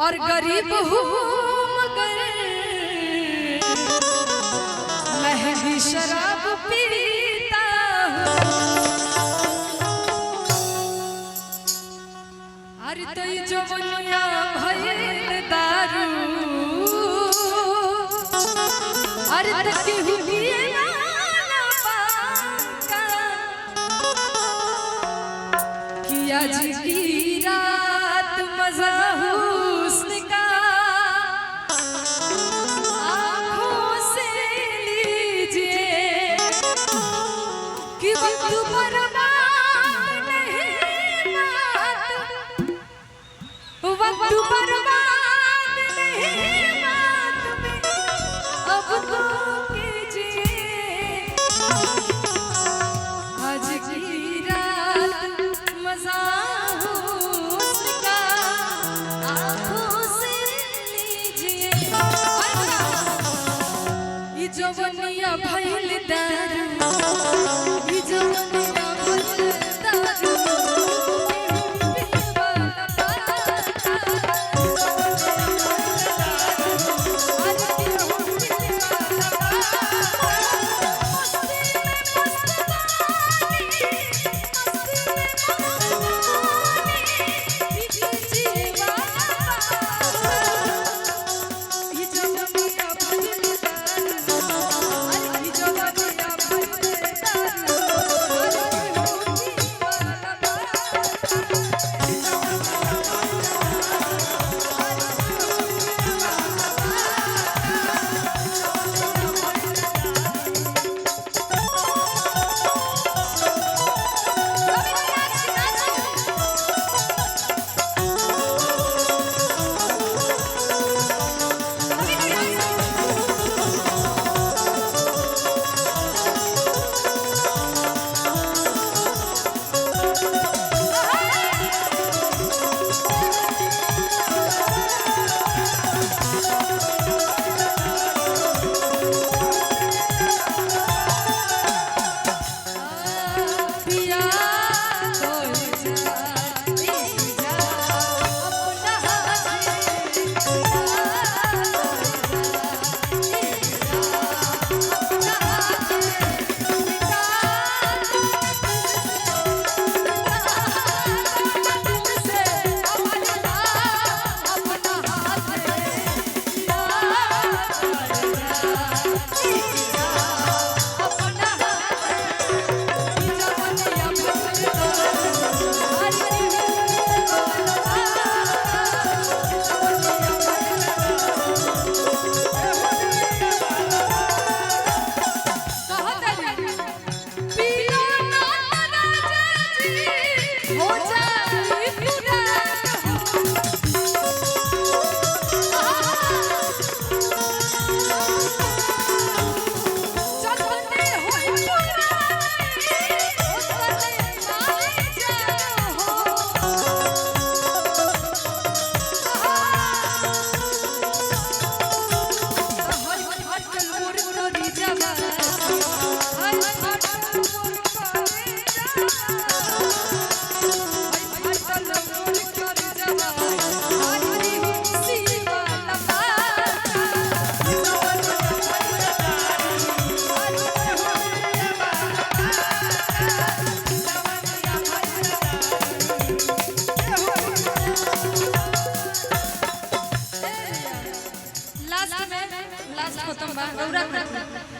और गरीब हूँ मगर महंगी शराब पीता अरे तई जवनिया भइल दारू अरे तक हुए ना पाका कि आज की रात मजा हुस्न का आँखों से लीजिए कि वक्त बर्बाद नहीं बात वक्त बर्बाद नहीं बात में अब तो कीजिए आज की रात मजा हुस्न का आँखों से लीजिए ये जवनिया भइल दारू ये जवनिया भइल दारू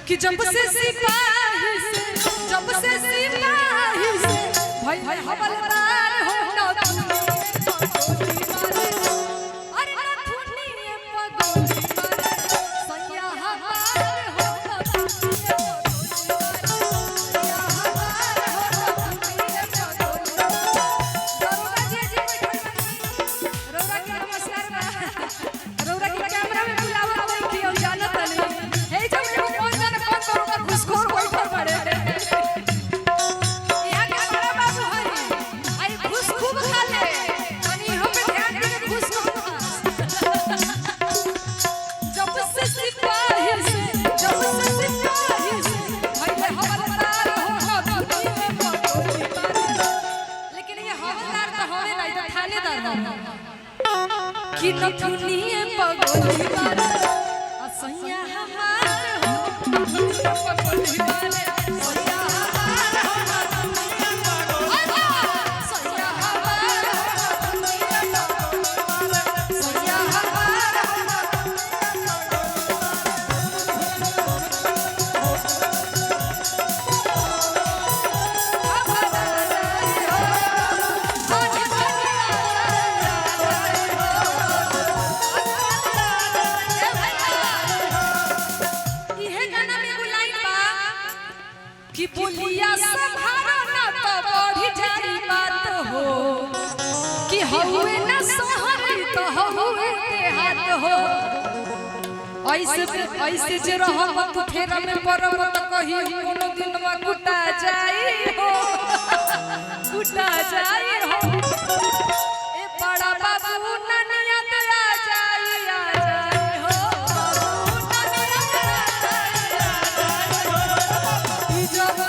कि जब से सिपाही से भाई हवलदार हो ना अरे ना धुनी पगोली मारे सैया हमार हो ना घुसखोर बैठल बड़े यहाँ के बड़ा बाबू है कि नथुनिए पगली वाले असैया हमार हो नथुनिए पगली वाले सैया हमार हो नथुनिए पगली सैया हमार हो नथुनिए पगली सैया हमार कि बोलिया संभारो ना तो बढ़ी जाई बात हो कि हउए ना सहरी तो हउए देहात हो ऐसे जे रहब तू फेरा में परब त कही कोनो दिन में कुटा जाई हो कुटा जाई हो ए बड़ा बाबू ननिया ते आ जाई हो बाबू ननिया ते आ जाई हो